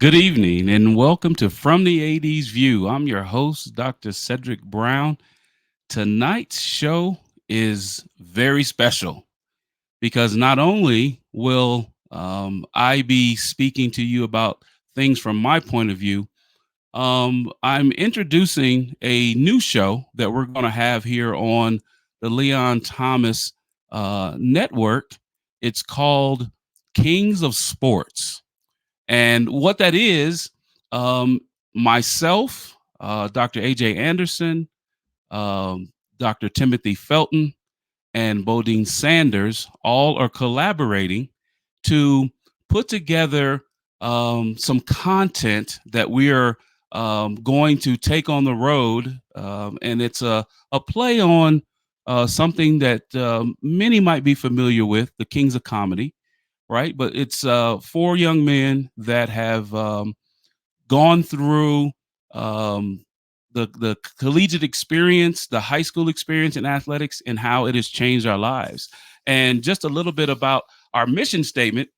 Good evening and welcome to From the 80s View. I'm your host, Dr. Cedric Brown. Tonight's show is very special because not only will I be speaking to you about things from my point of view, I'm introducing a new show that we're going to have here on the Leon Thomas Network. It's called Kings of Sports. And what that is, um, myself, Dr. AJ Anderson, Dr. Timothy Felton, and Bodine Sanders all are collaborating to put together some content that we are going to take on the road. And it's a play on something that many might be familiar with, the Kings of Comedy, right? But it's four young men that have gone through um, the collegiate experience, the high school experience in athletics, and how it has changed our lives. And just a little bit about our mission statement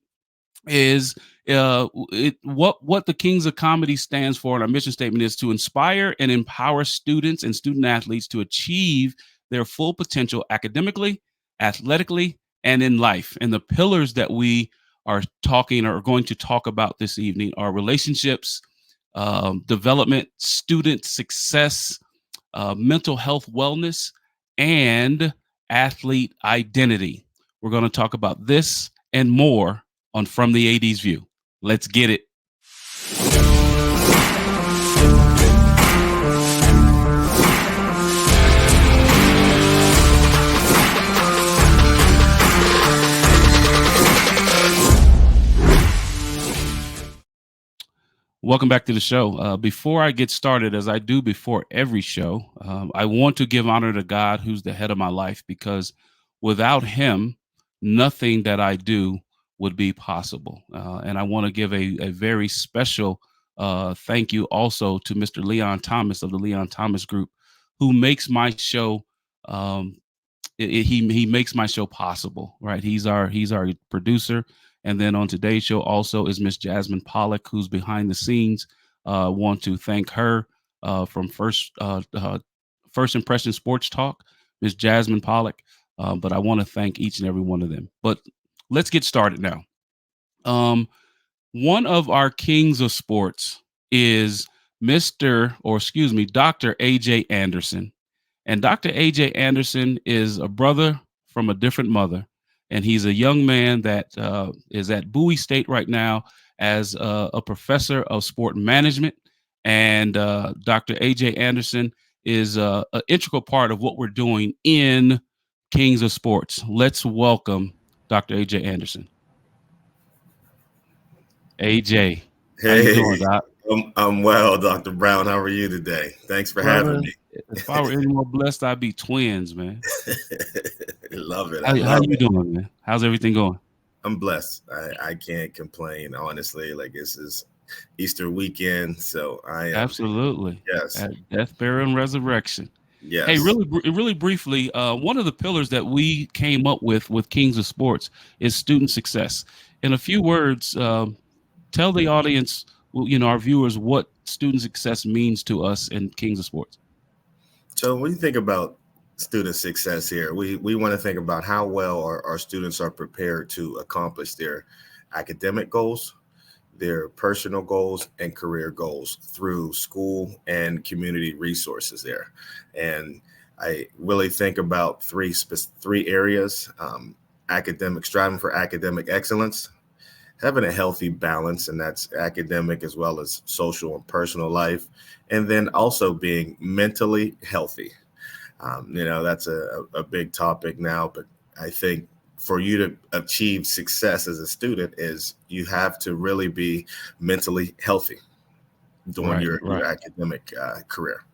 is what the Kings of Comedy stands for, and our mission statement is to inspire and empower students and student athletes to achieve their full potential academically, athletically, and in life. And the pillars that we are talking or going to talk about this evening are relationships, development, student success, mental health, wellness, and athlete identity. We're going to talk about this and more on From the 80s View. Let's get it. Welcome back to the show. Before I get started, as I do before every show, I want to give honor to God, who's the head of my life, because without him, nothing that I do would be possible. And I want to give a very special thank you also to Mr. Leon Thomas of the Leon Thomas Group, who makes my show. He makes my show possible, right? He's our producer, and then on today's show also is Miss Jasmine Pollock, who's behind the scenes. Want to thank her from First Impression Sports Talk, Miss Jasmine Pollock. But I want to thank each and every one of them. But let's get started now. One of our kings of sports is Dr. AJ Anderson. And Dr. AJ Anderson is a brother from a different mother. And he's a young man that is at Bowie State right now as a professor of sport management. And Dr. AJ Anderson is an integral part of what we're doing in Kings of Sports. Let's welcome Dr. AJ Anderson. AJ, how you doing, Hey, Doc? I'm well, Dr. Brown. How are you today? Thanks for having Brother, me. if I were any more blessed, I'd be twins, man. Love it. I How love you it. doing, man? How's everything going? I'm blessed. I can't complain, honestly. Like this is Easter weekend, so I am. Absolutely. Yes, At death, burial, and resurrection. Hey, yes. really briefly, one of the pillars that we came up with Kings of Sports is student success. In a few words, tell the audience, our viewers, what student success means to us in Kings of Sports. So when you think about student success here, we want to think about how well our students are prepared to accomplish their academic goals, their personal goals and career goals through school and community resources there. And I really think about three areas: striving for academic excellence, having a healthy balance, and that's academic as well as social and personal life, and then also being mentally healthy. That's a big topic now, but I think for you to achieve success as a student is you have to really be mentally healthy during Right, your right. academic career.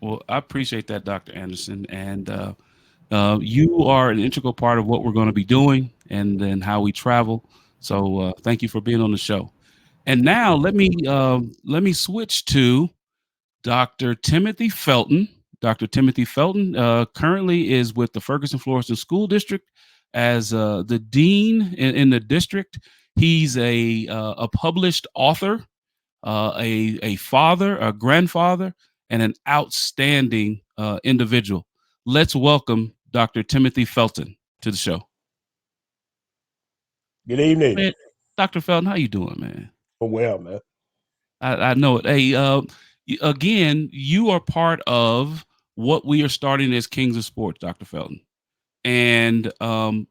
Well, I appreciate that, Dr. Anderson. And you are an integral part of what we're going to be doing and then how we travel. So thank you for being on the show. And now let me switch to Dr. Timothy Felton. Dr. Timothy Felton currently is with the Ferguson Florissant School District as the dean in the district. He's a published author. a father, a grandfather, and an outstanding individual. Let's welcome Dr. Timothy Felton to the show. Good evening. Man, Dr. Felton, how you doing, man? Doing well, man. I know it. Hey, again, you are part of what we are starting as Kings of Sports, Dr. Felton, and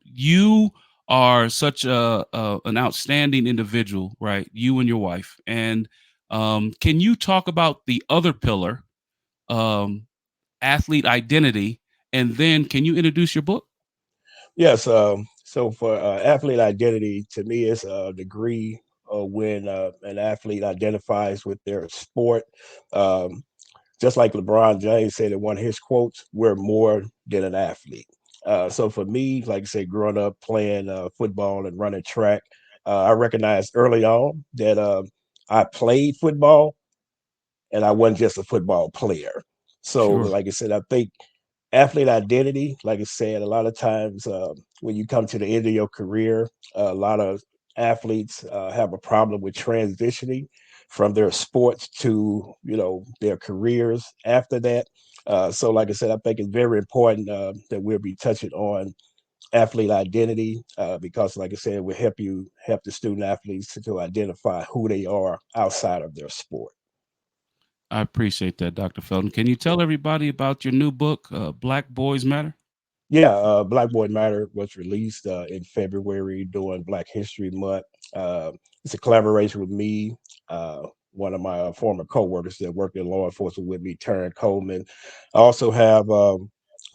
you are such an outstanding individual, right? You and your wife. And can you talk about the other pillar, um, athlete identity, and then can you introduce your book? Yes. So for athlete identity, to me, it's a degree when an athlete identifies with their sport. Um, just like LeBron James said in one of his quotes, "We're more than an athlete." So for me, like I said, growing up playing football and running track, I recognized early on that I played football and I wasn't just a football player. So, Sure. like I said, I think athlete identity, like I said, a lot of times when you come to the end of your career, a lot of athletes have a problem with transitioning from their sports to their careers after that. So, like I said, I think it's very important that we'll be touching on athlete identity because, like I said, will help the student athletes to identify who they are outside of their sport. I appreciate that, Dr. Felton. Can you tell everybody about your new book, Black Boys Matter? Yeah, Black Boy Matter was released in February during Black History Month. It's a collaboration with me, one of my former coworkers that worked in law enforcement with me, Taryn Coleman. I also have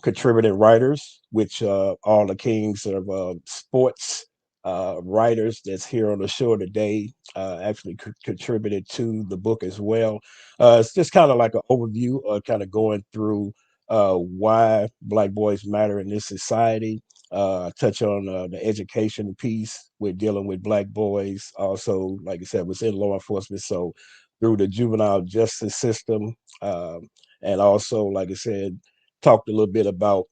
contributing writers, which all the kings of sports writers that's here on the show today actually contributed to the book as well. It's just kind of like an overview of kind of going through why Black boys matter in this society. Touch on the education piece with dealing with Black boys. Also, like I said, was in law enforcement, so through the juvenile justice system, and also, like I said, talked a little bit about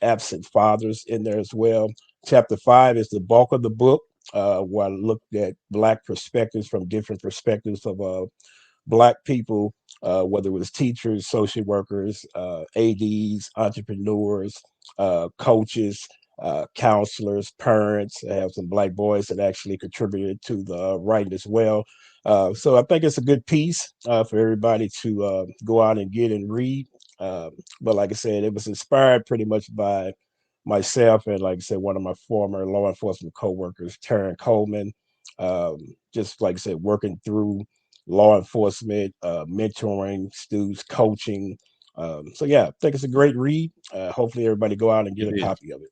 absent fathers in there as well. Chapter 5 is the bulk of the book, where I looked at Black perspectives from different perspectives of Black people, whether it was teachers, social workers, ADs, entrepreneurs, coaches, counselors, parents. I have some Black boys that actually contributed to the writing as well. So I think it's a good piece for everybody to go out and get and read. But like I said, it was inspired pretty much by myself and, like I said, one of my former law enforcement coworkers, Taryn Coleman. Just like I said, working through law enforcement, mentoring students, coaching. So yeah, I think it's a great read. Hopefully, everybody go out and get It a is. copy of it.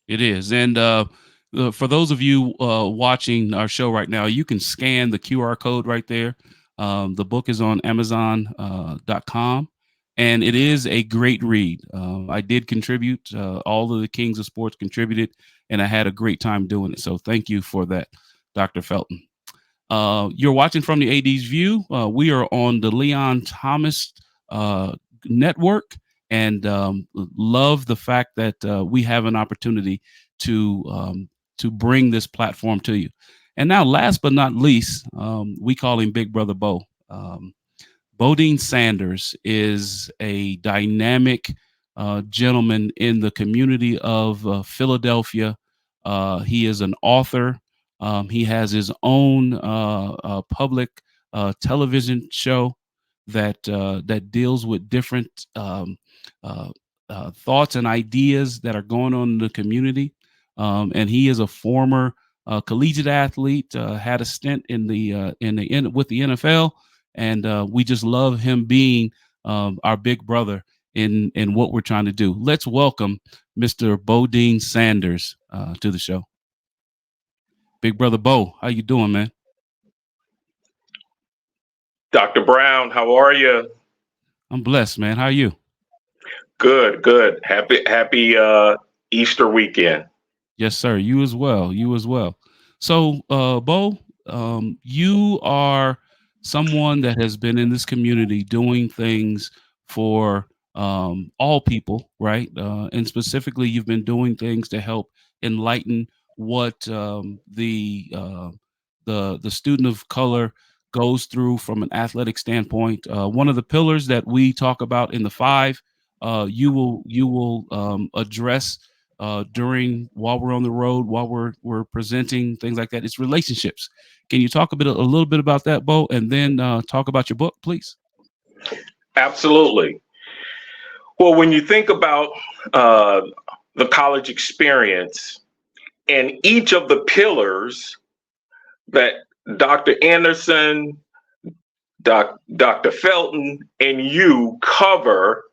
It is. And for those of you watching our show right now, you can scan the QR code right there. The book is on Amazon.com, and it is a great read. I did contribute, all of the Kings of Sports contributed, and I had a great time doing it. So thank you for that, Dr. Felton. You're watching from the AD's View. We are on the Leon Thomas network, and love the fact that we have an opportunity to bring this platform to you. And now, last but not least, we call him Big Brother Bo. Bodine Sanders is a dynamic gentleman in the community of Philadelphia. He is an author. He has his own public television show that deals with different uh, thoughts and ideas that are going on in the community. And he is a former collegiate athlete. Had a stint with the NFL, and we just love him being our big brother in what we're trying to do. Let's welcome Mr. Bodine Sanders to the show. Big brother Bo, how you doing, man? Dr. Brown, how are you? I'm blessed, man. How are you? Good, good. Happy Easter weekend. Yes, sir. You as well. You as well. So, Bo, you are someone that has been in this community doing things for all people, right? And specifically, you've been doing things to help enlighten what the student of color goes through from an athletic standpoint. One of the pillars that we talk about in the five, you will address during while we're on the road, while we're presenting things like that. It's relationships. Can you talk a little bit about that, Bo, and then talk about your book, please? Absolutely. Well, when you think about uh, the college experience and each of the pillars that Dr. Anderson, Dr. Felton, and you cover,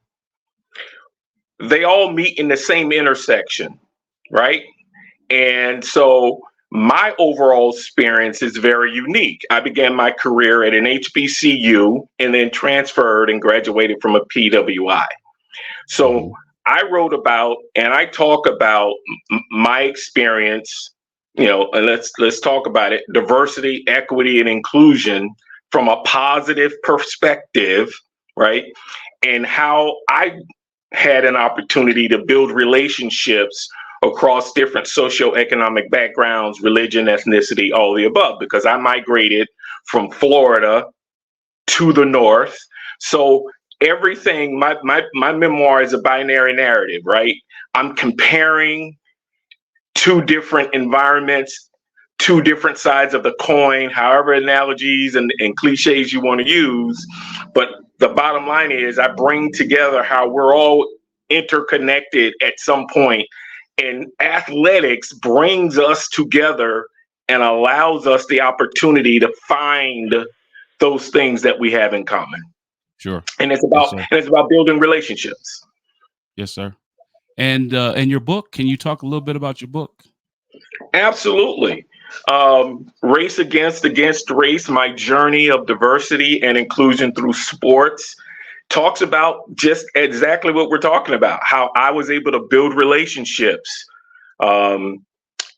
they all meet in the same intersection, right? And so my overall experience is very unique. I began my career at an HBCU and then transferred and graduated from a PWI. So I wrote about and I talk about my experience, and let's talk about it: diversity, equity, and inclusion from a positive perspective, right? And how I had an opportunity to build relationships across different socioeconomic backgrounds, religion, ethnicity, all the above, because I migrated from Florida to the north. So everything, my memoir is a binary narrative, right? I'm comparing two different environments, two different sides of the coin, however analogies and cliches you want to use. But the bottom line is I bring together how we're all interconnected at some point, and athletics brings us together and allows us the opportunity to find those things that we have in common. Sure. And it's Yes, about sir. building relationships. Yes, sir. And your book, can you talk a little bit about your book? Absolutely. Race against race, my journey of diversity and inclusion through sports, talks about just exactly what we're talking about, how I was able to build relationships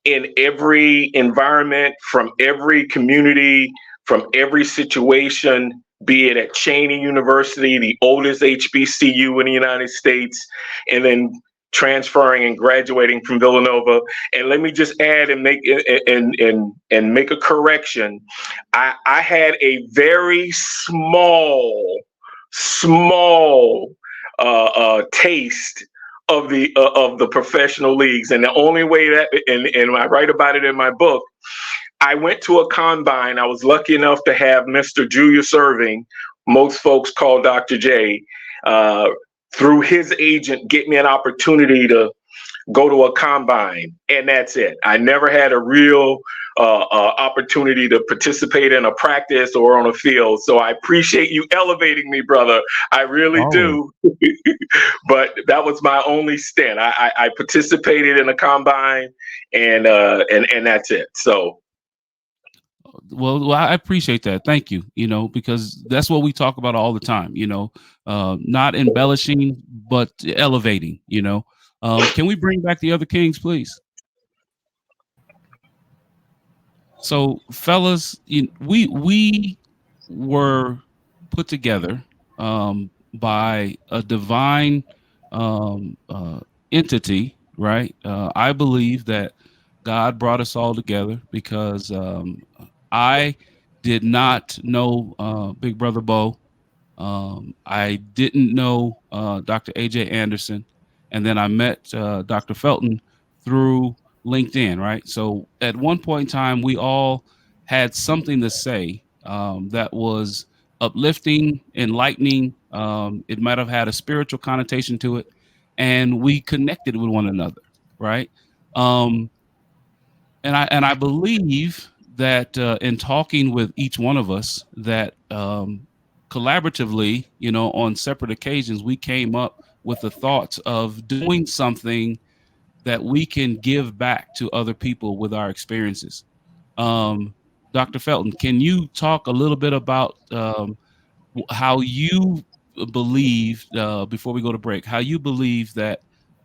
in every environment, from every community, from every situation, be it at Cheney University, the oldest HBCU in the United States, and then transferring and graduating from Villanova. And let me just add and make a correction. I had a very small taste of the professional leagues, and the only way that and I write about it in my book. I went to a combine. I was lucky enough to have Mr. Julius Irving, most folks call Dr. J, uh, through his agent, get me an opportunity to go to a combine, and that's it. I never had a real opportunity to participate in a practice or on a field. So I appreciate you elevating me, brother. I really Oh, do. But that was my only stint. I participated in a combine, and that's it. So well, I appreciate that. Thank you. Because that's what we talk about all the time. Not embellishing, but elevating. Can we bring back the other kings, please? So, fellas, we were put together by a divine entity, right? I believe that God brought us all together because I did not know Big Brother Bo. I didn't know Dr. AJ Anderson, and then I met Dr. Felton through LinkedIn, right? So at one point in time, we all had something to say that was uplifting, enlightening. It might have had a spiritual connotation to it, and we connected with one another, right? Um, and I believe that in talking with each one of us, that collaboratively, on separate occasions, we came up with the thoughts of doing something that we can give back to other people with our experiences. Um, Dr. Felton, can you talk a little bit about how you believe, before we go to break, how you believe that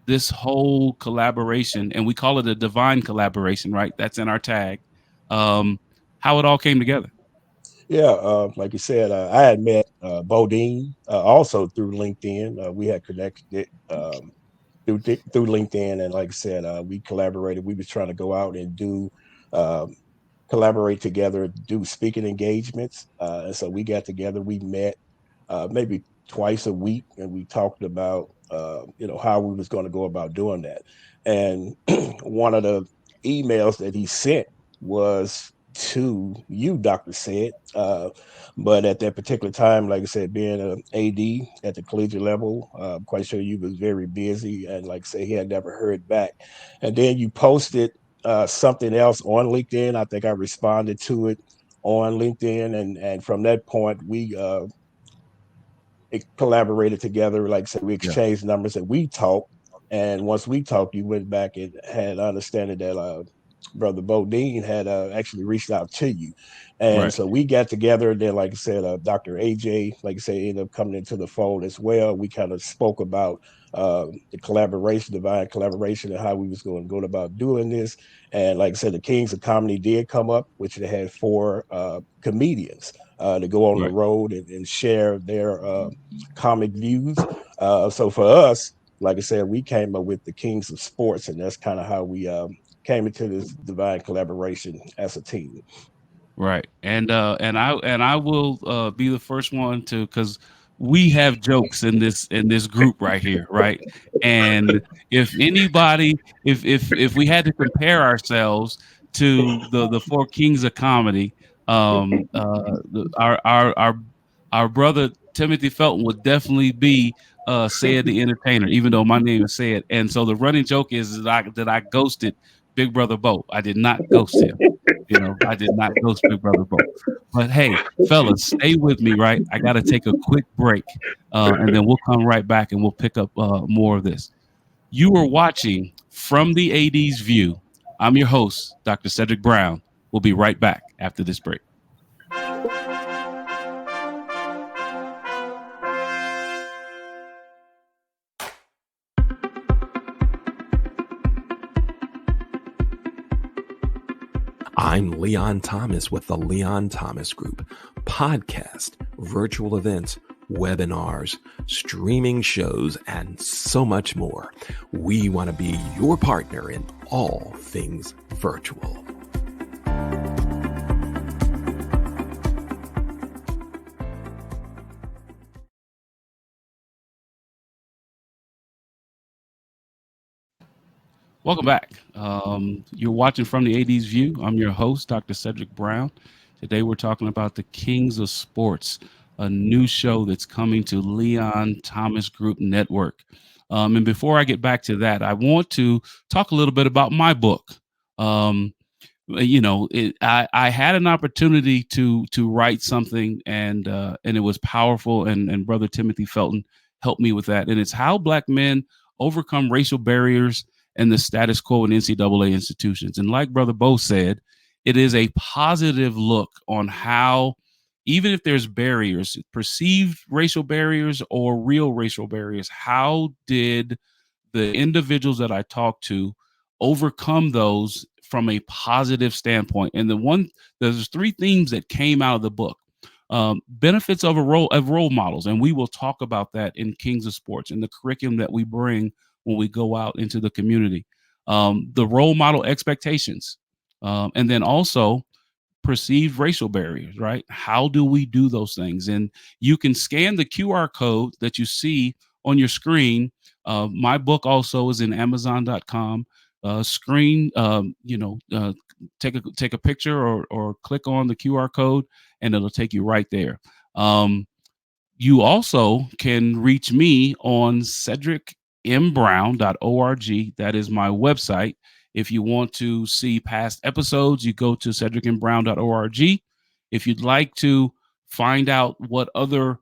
this whole collaboration, and we call it a divine collaboration, right? That's in our tag. Um, how it all came together. Yeah, like you said, I had met Bodine also through LinkedIn. We had connected through LinkedIn, and like I said, we collaborated. We was trying to go out and do collaborate together, do speaking engagements. And so we got together, we met maybe twice a week, and we talked about how we was going to go about doing that. And one of the emails that he sent was to you, Dr. Said. But at that particular time, like I said, being an AD at the collegiate level, I'm quite sure you was very busy, and like I say, he had never heard back. And then you posted something else on LinkedIn. I think I responded to it on LinkedIn, and from that point, we collaborated together. Like I said, we Yeah. exchanged numbers and we talked. And once we talked, you went back and had understanding that Brother Bodine had actually reached out to you. And Right. so we got together. And then, like I said, Dr. AJ, like I said, ended up coming into the fold as well. We kind of spoke about the collaboration, divine collaboration, and how we was going to go about doing this. And like I said, the Kings of Comedy did come up, which they had 4 comedians to go on the Right. road and share their comic views. So for us, like I said, we came up with the Kings of Sports, and that's kind of how we came into this divine collaboration as a team. Right. And I will be the first one to, because we have jokes in this group right here, right? And if anybody, if we had to compare ourselves to the 4 kings of comedy, our brother Timothy Felton would definitely be Said the entertainer, even though my name is Said. And so the running joke is that I ghosted Big Brother Bo. I did not ghost him. I did not ghost Big Brother Bo. But hey, fellas, stay with me, right? I got to take a quick break, and then we'll come right back and we'll pick up more of this. You are watching From the AD's View. I'm your host, Dr. Cedric Brown. We'll be right back after this break. I'm Leon Thomas with the Leon Thomas Group. Podcast, virtual events, webinars, streaming shows, and so much more. We want to be your partner in all things virtual. Welcome back. You're watching From the AD's View. I'm your host, Dr. Cedric Brown. Today we're talking about the Kings of Sports, a new show that's coming to Leon Thomas Group Network. And before I get back to that, I want to talk a little bit about my book. I had an opportunity to write something, and it was powerful, and Brother Timothy Felton helped me with that. And it's how Black men overcome racial barriers and the status quo in NCAA institutions. And like Brother Bo said, it is a positive look on how, even if there's barriers, perceived racial barriers or real racial barriers, how did the individuals that I talked to overcome those from a positive standpoint? And there's 3 themes that came out of the book. Benefits of role models, and we will talk about that in Kings of Sports and the curriculum that we bring when we go out into the community. The role model expectations, and then also perceived racial barriers, right? How do we do those things? And you can scan the QR code that you see on your screen. My book also is in Amazon.com. Screen, take a picture or click on the QR code, and it'll take you right there. You also can reach me on cedricmbrown.org. That is my website. If you want to see past episodes, you go to cedricmbrown.org. If you'd like to find out what other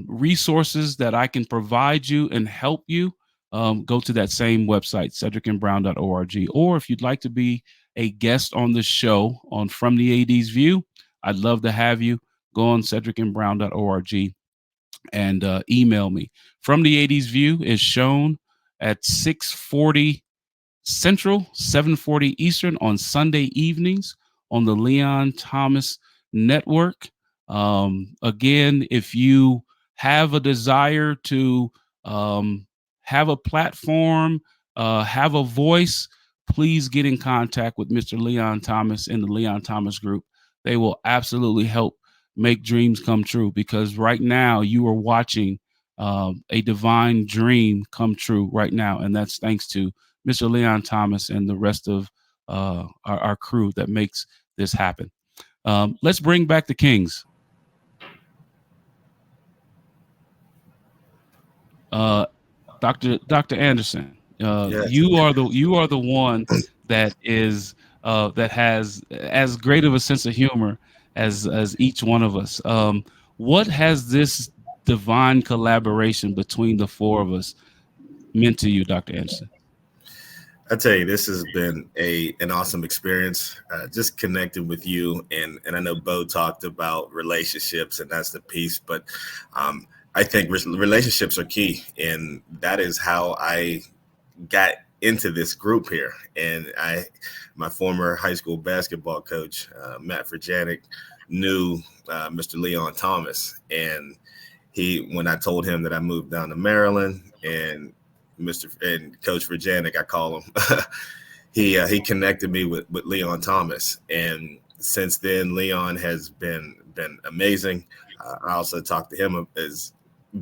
resources that I can provide you and help you, go to that same website, cedricmbrown.org. Or if you'd like to be a guest on the show on From the AD's View, I'd love to have you. Go on cedricmbrown.org and email me. From the AD's View is shown at 6:40 Central, 7:40 Eastern on Sunday evenings on the Leon Thomas Network. Again, if you have a desire to have a platform, have a voice, please get in contact with Mr. Leon Thomas and the Leon Thomas Group. They will absolutely help make dreams come true, because right now you are watching a divine dream come true right now. And that's thanks to Mr. Leon Thomas and the rest of our crew that makes this happen. Let's bring back the Kings. Dr. Anderson, Yes. you are the one that is that has as great of a sense of humor as each one of us. What has this divine collaboration between the four of us meant to you, Dr. Anderson? I tell you, this has been an awesome experience. Just connecting with you, and I know Bo talked about relationships, and that's the piece. But I think relationships are key, and that is how I got into this group here. And my former high school basketball coach, Matt Frajanic, knew Mr. Leon Thomas, and when I told him that I moved down to Maryland, and Coach Frajanic, I call him, he connected me with Leon Thomas, and since then Leon has been amazing. I also talked to him as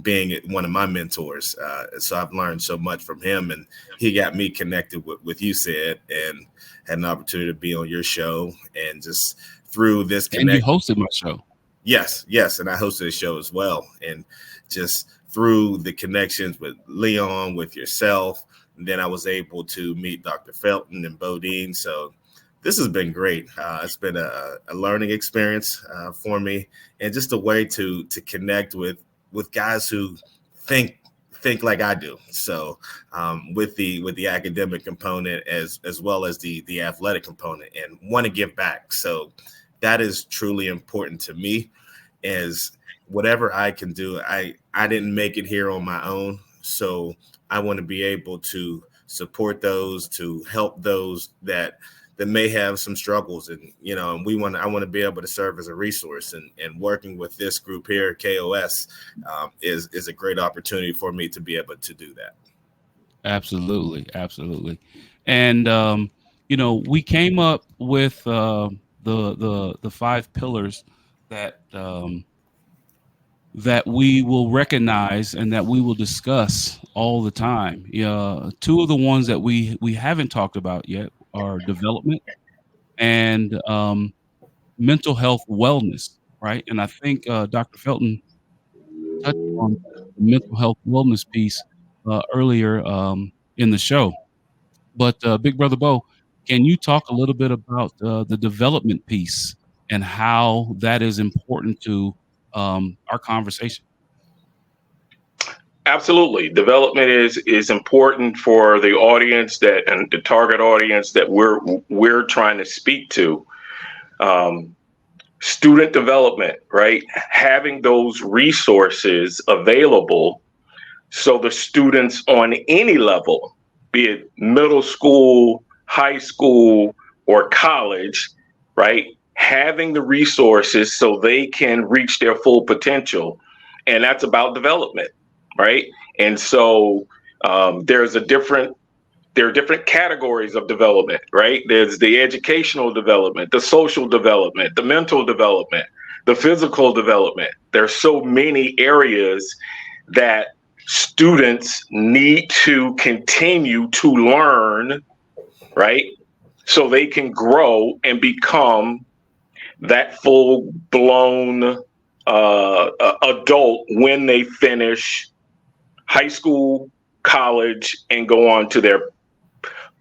being one of my mentors, so I've learned so much from him, and he got me connected with you, Sid, and had an opportunity to be on your show, and just through this connection. And you hosted my show. Yes, and I hosted a show as well, and just through the connections with Leon, with yourself, and then I was able to meet Dr. Felton and Bodine. So this has been great. It's been a learning experience for me, and just a way to connect with guys who think like I do. So with the academic component as well as the athletic component, and want to give back. So that is truly important to me, as whatever I can do. I didn't make it here on my own. So I want to be able to support those, to help those that may have some struggles. And, I want to be able to serve as a resource, and working with this group here, KOS, is a great opportunity for me to be able to do that. Absolutely. And, we came up with the 5 pillars that that we will recognize and that we will discuss all the time. 2 of the ones that we haven't talked about yet are development and mental health wellness, right? And I think Dr. Felton touched on the mental health wellness piece earlier in the show. But Big Brother Bo, can you talk a little bit about the development piece and how that is important to our conversation? Absolutely. Development is important for the audience and the target audience that we're trying to speak to. Student development, right? Having those resources available so the students on any level, be it middle school, high school, or college, right? Having the resources so they can reach their full potential. And that's about development, right? And so there are different categories of development, right? There's the educational development, the social development, the mental development, the physical development. There's so many areas that students need to continue to learn, right? So they can grow and become that full-blown adult when they finish high school, college, and go on to their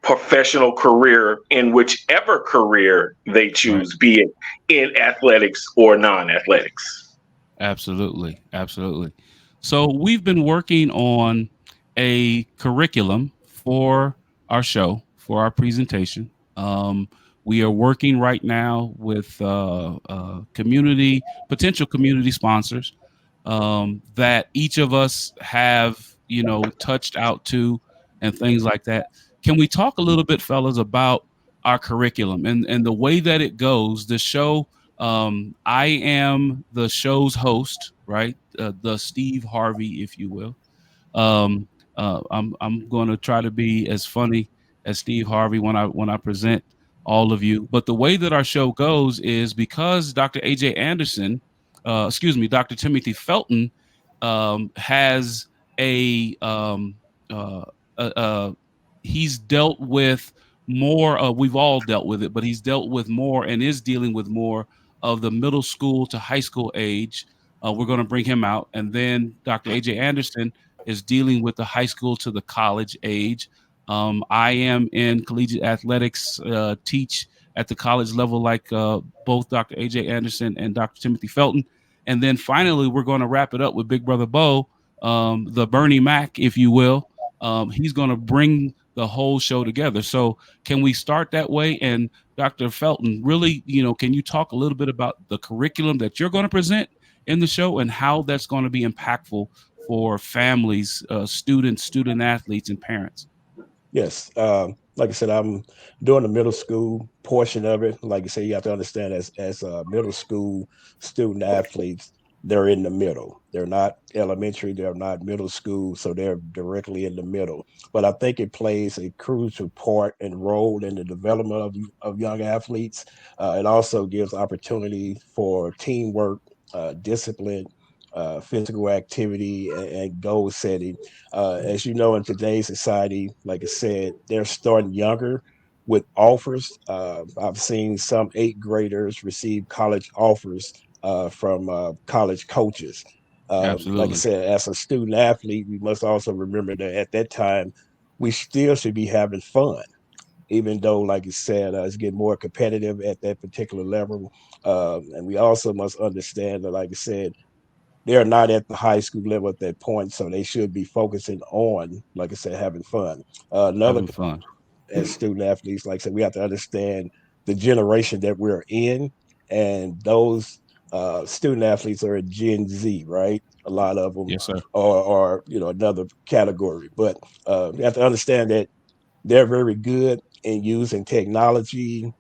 professional career in whichever career they choose, right, be it in athletics or non-athletics. Absolutely. So we've been working on a curriculum for our show, for our presentation. We are working right now with potential community sponsors that each of us have, touched out to and things like that. Can we talk a little bit, fellas, about our curriculum and the way that it goes? The show, I am the show's host, right? The Steve Harvey, if you will. I'm going to try to be as funny as Steve Harvey when I present all of you. But the way that our show goes is because Dr. AJ Anderson, Dr. Timothy Felton, has a uh, he's dealt with more. We've all dealt with it, but he's dealt with more and is dealing with more of the middle school to high school age. We're going to bring him out, and then Dr. AJ Anderson is dealing with the high school to the college age. I am in collegiate athletics, teach at the college level, like both Dr. AJ Anderson and Dr. Timothy Felton. And then finally, we're going to wrap it up with Big Brother Bo, the Bernie Mac, if you will. He's going to bring the whole show together. So, can we start that way? And Dr. Felton, really, can you talk a little bit about the curriculum that you're going to present in the show and how that's going to be impactful for families, students, student athletes, and parents? Yes. Like I said, I'm doing the middle school portion of it. Like I said, you have to understand as middle school student athletes, they're in the middle. They're not elementary, they're not middle school, so they're directly in the middle. But I think it plays a crucial part and role in the development of young athletes. It also gives opportunity for teamwork, discipline, physical activity, and goal setting. As you know, in today's society, like I said, they're starting younger with offers. I've seen some eighth graders receive college offers from college coaches. Like I Absolutely. said, as a student athlete, we must also remember that at that time, we still should be having fun, even though, like you said, it's getting more competitive at that particular level. And we also must understand that, like I said, they're not at the high school level at that point, so they should be focusing on, like I said, having fun. Another Having thing, fun. as student athletes, like I said, we have to understand the generation that we're in, and those student athletes are in Gen Z, right? A lot of them Yes, sir. are another category, but you have to understand that they're very good in using technology,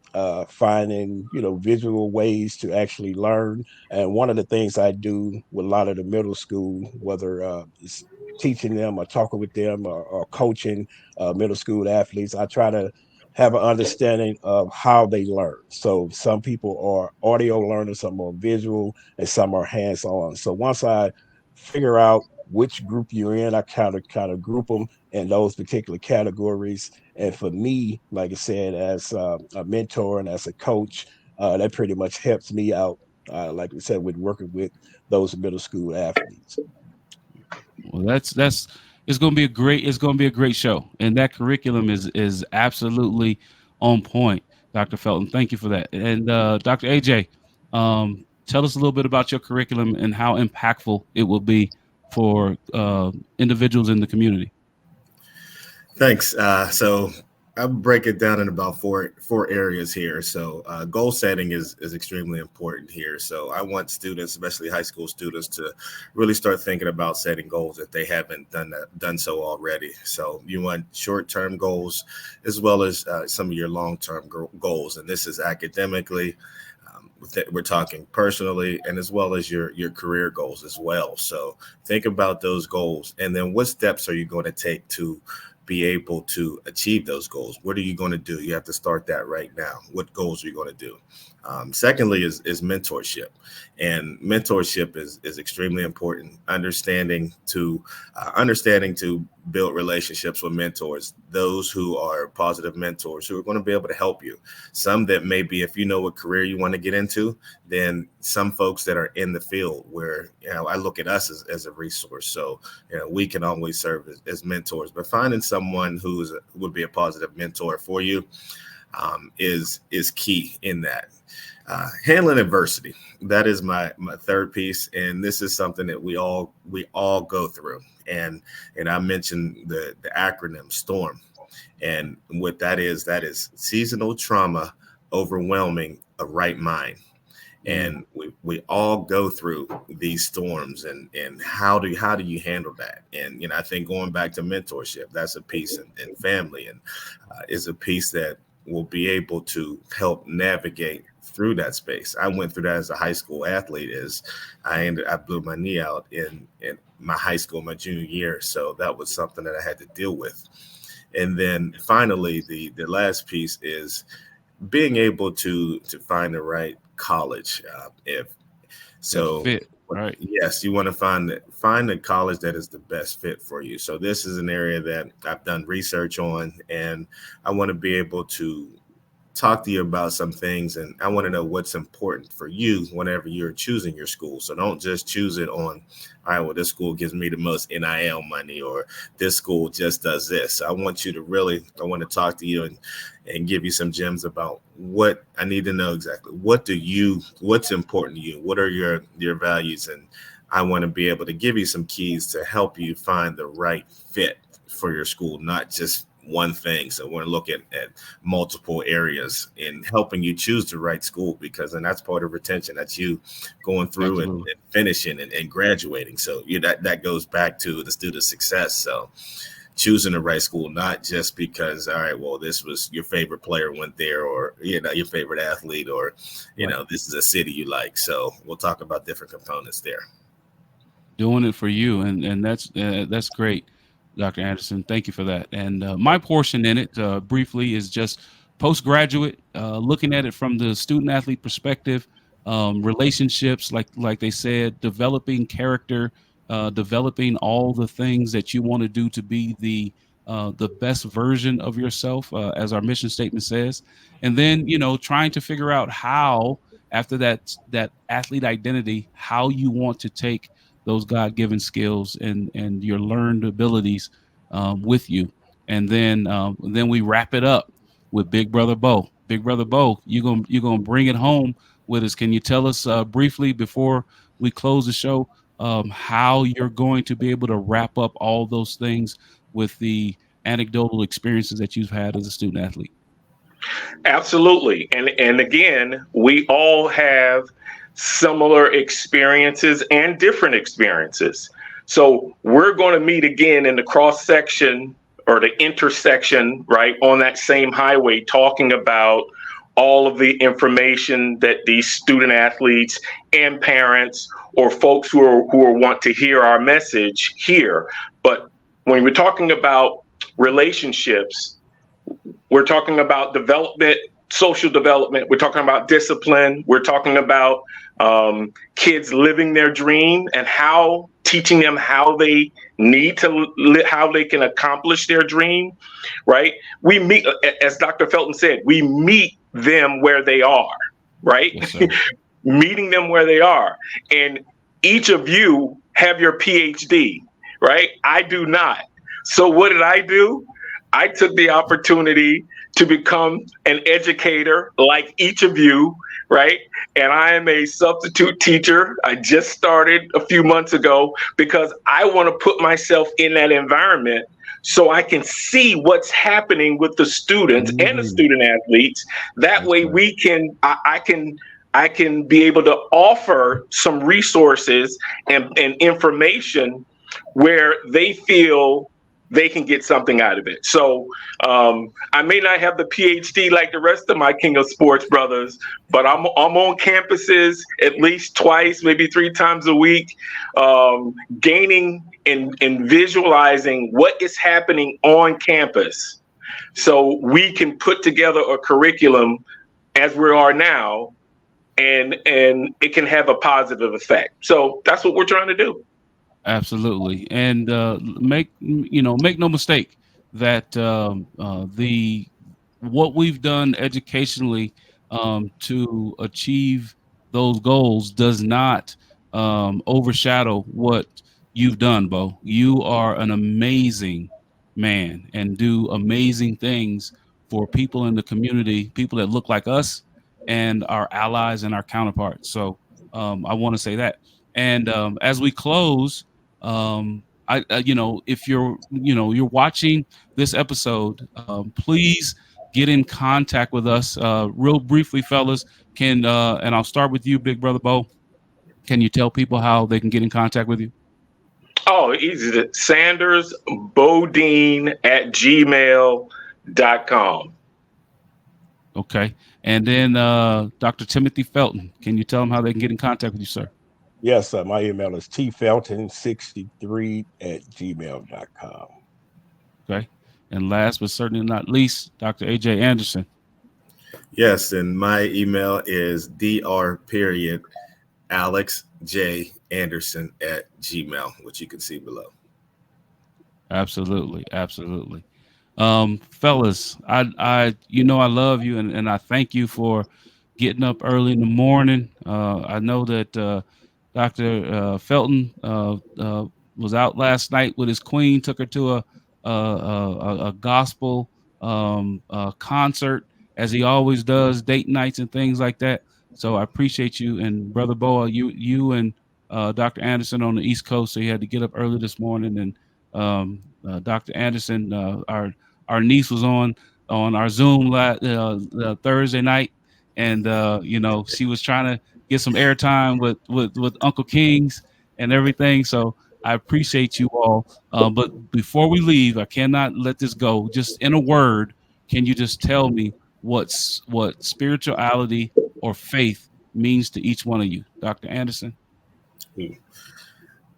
finding visual ways to actually learn. And one of the things I do with a lot of the middle school, whether it's teaching them or talking with them or coaching middle school athletes, I try to have an understanding of how they learn. So some people are audio learners, some are visual, and some are hands-on. So once I figure out which group you're in, I kind of group them in those particular categories. And for me, like I said, as a mentor and as a coach, that pretty much helps me out, like we said, with working with those middle school athletes. Well, that's it's going to be a great show, and that curriculum is absolutely on point, Dr. Felton. Thank you for that. And Dr. AJ, tell us a little bit about your curriculum and how impactful it will be for individuals in the community. Thanks. So I'll break it down in about four areas here. So goal setting is extremely important here. So I want students, especially high school students, to really start thinking about setting goals if they haven't done so already. So you want short-term goals as well as some of your long-term goals, and this is academically. We're talking personally and as well as your career goals as well. So think about those goals, and then what steps are you going to take to be able to achieve those goals? What are you going to do? You have to start that right now. What goals are you going to do? Secondly is mentorship, and mentorship is extremely important. Understanding to build relationships with mentors, those who are positive mentors who are going to be able to help you. Some that maybe, if you know what career you want to get into, then some folks that are in the field where I look at us as a resource. So we can always serve as mentors, but finding someone would be a positive mentor for you is key in that. Handling adversity, that is my third piece, and this is something that we all go through. And I mentioned the acronym STORM, and what that is seasonal trauma overwhelming a right mind. And we all go through these storms, and how do you handle that? And I think going back to mentorship, that's a piece, and family, and is a piece that will be able to help navigate through that space. I went through that as a high school athlete. I blew my knee out in my high school, my junior year, so that was something that I had to deal with. And then finally, the last piece is being able to find the right college. If That so, fit, right? yes, you want to find the college that is the best fit for you. So this is an area that I've done research on, and I want to be able to talk to you about some things, and I want to know what's important for you whenever you're choosing your school. So don't just choose it on, all right, well, this school gives me the most NIL money, or this school just does this. I want to talk to you and give you some gems about what I need to know exactly. What's important to you? What are your values? And I want to be able to give you some keys to help you find the right fit for your school, not just one thing. So we're looking at multiple areas in helping you choose the right school, because then that's part of retention. That's you going through and finishing and graduating. So that goes back to the student success. So choosing the right school, not just because, all right, well, this was your favorite player went there, or your favorite athlete, or this is a city you like. So we'll talk about different components there. Doing it for you, and that's great, Dr. Anderson. Thank you for that. And my portion in it, briefly, is just postgraduate, looking at it from the student athlete perspective, relationships, like they said, developing character, developing all the things that you want to do to be the best version of yourself, as our mission statement says, and then trying to figure out how, after that athlete identity, how you want to take those God-given skills and your learned abilities with you. And then we wrap it up with Big Brother Bo. Big Brother Bo, you're gonna bring it home with us. Can you tell us briefly, before we close the show, how you're going to be able to wrap up all those things with the anecdotal experiences that you've had as a student athlete? Absolutely. And again, we all have similar experiences and different experiences. So we're going to meet again in the cross section or the intersection, right, on that same highway, talking about all of the information that these student athletes and parents or folks who are want to hear our message here. But when we're talking about relationships, we're talking about development, social development. We're talking about discipline. We're talking about kids living their dream and teaching them how they need to how they can accomplish their dream, right? We meet, as Dr. Felton said, we meet them where they are, right? Yes, sir. Meeting them where they are. And each of you have your PhD, right? I do not. So what did I do? I took the opportunity to become an educator like each of you, right? And I am a substitute teacher. I just started a few months ago because I want to put myself in that environment so I can see what's happening with the students and the student athletes. That way we can, I can be able to offer some resources and information where they feel they can get something out of it. So I may not have the PhD like the rest of my King of Sports brothers, but I'm on campuses at least twice, maybe 3 times a week, gaining and visualizing what is happening on campus, so we can put together a curriculum as we are now, and it can have a positive effect. So that's what we're trying to do. Absolutely, and make no mistake that the what we've done educationally to achieve those goals does not overshadow what you've done, Bo. You are an amazing man and do amazing things for people in the community, people that look like us, and our allies and our counterparts. So I want to say that. And as we close, if you're watching this episode, please get in contact with us real briefly, fellas. And I'll start with you, Big Brother Bo. Can you tell people how they can get in contact with you? Oh, easy. SandersBodine@gmail.com. Okay. And then Dr. Timothy Felton, can you tell them how they can get in contact with you, sir? Yes, my email is tfelton63@gmail.com. Okay. And last but certainly not least, Dr. AJ Anderson. Yes, and my email is dr period Alex J Anderson at Gmail, which you can see below. Absolutely, absolutely. Fellas, I love you, and I thank you for getting up early in the morning. I know that Dr. Felton was out last night with his queen, took her to a gospel concert, as he always does, date nights and things like that. So I appreciate you, and Brother Boa, you and Dr. Anderson on the East Coast, so you had to get up early this morning, and Dr. Anderson, our niece was on our Zoom Thursday night, and she was trying to get some airtime with Uncle Kings and everything. So I appreciate you all. But before we leave, I cannot let this go. Just in a word, can you just tell me what spirituality or faith means to each one of you, Dr. Anderson?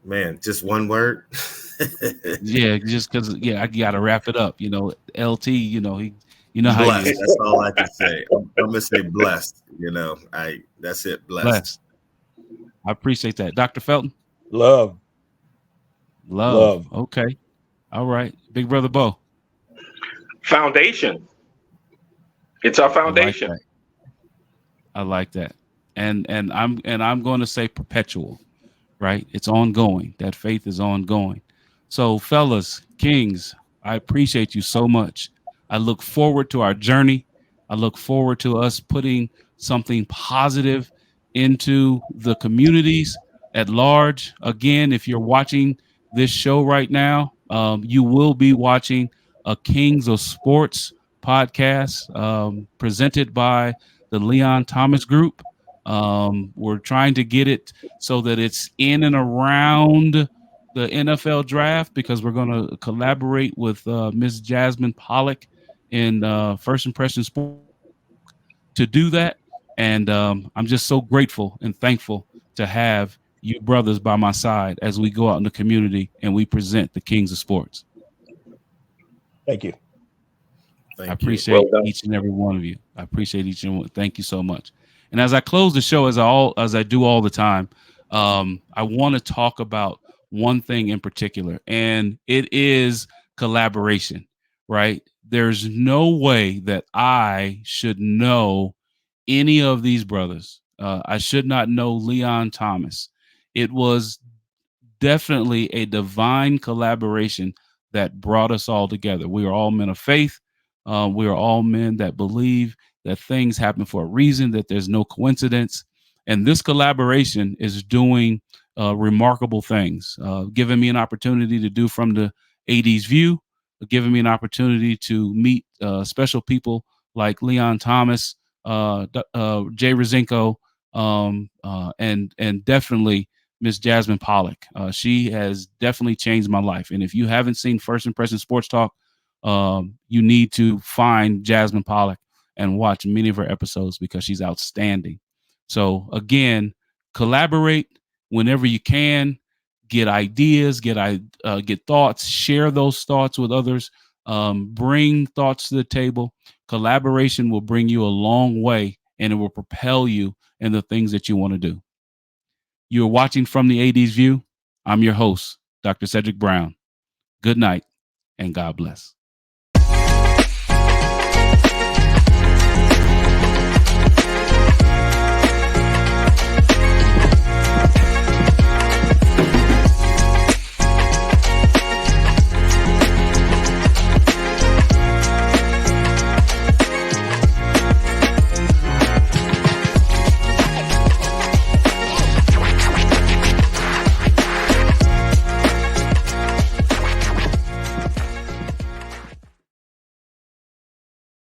Man, just one word. Yeah, just because I got to wrap it up. LT. How he Blessed. is. That's all I can say. I'm gonna say blessed. That's it. Blessed. Blessed. I appreciate that, Dr. Felton. Love. Love. Okay. All right, Big Brother Bo. Foundation. It's our foundation. I like that. And I'm going to say perpetual, right? It's ongoing. That faith is ongoing. So, fellas, kings, I appreciate you so much. I look forward to our journey. I look forward to us putting something positive into the communities at large. Again, if you're watching this show right now, you will be watching a Kings of Sports podcast presented by the Leon Thomas Group. We're trying to get it so that it's in and around the NFL draft, because we're going to collaborate with Ms. Jasmine Pollock in First Impression Sports to do that. And I'm just so grateful and thankful to have you brothers by my side as we go out in the community and we present the Kings of Sports. Thank you. I appreciate each and every one of you. I appreciate each and one. Thank you so much. And as I close the show, as I do all the time, I want to talk about one thing in particular, and it is collaboration. Right? There's no way that I should know any of these brothers. I should not know Leon Thomas. It was definitely a divine collaboration that brought us all together. We are all men of faith. We are all men that believe that things happen for a reason, that there's no coincidence. And this collaboration is doing remarkable things, giving me an opportunity to do From the 80s View, giving me an opportunity to meet special people like Leon Thomas, Jay Rosenko, and definitely Miss Jasmine Pollock. She has definitely changed my life. And if you haven't seen First Impression Sports Talk, you need to find Jasmine Pollock and watch many of her episodes, because she's outstanding. So again, collaborate whenever you can. Get ideas, get thoughts, share those thoughts with others. Bring thoughts to the table. Collaboration will bring you a long way, and it will propel you in the things that you want to do. You're watching From the 80s View. I'm your host, Dr. Cedric Brown. Good night, and God bless.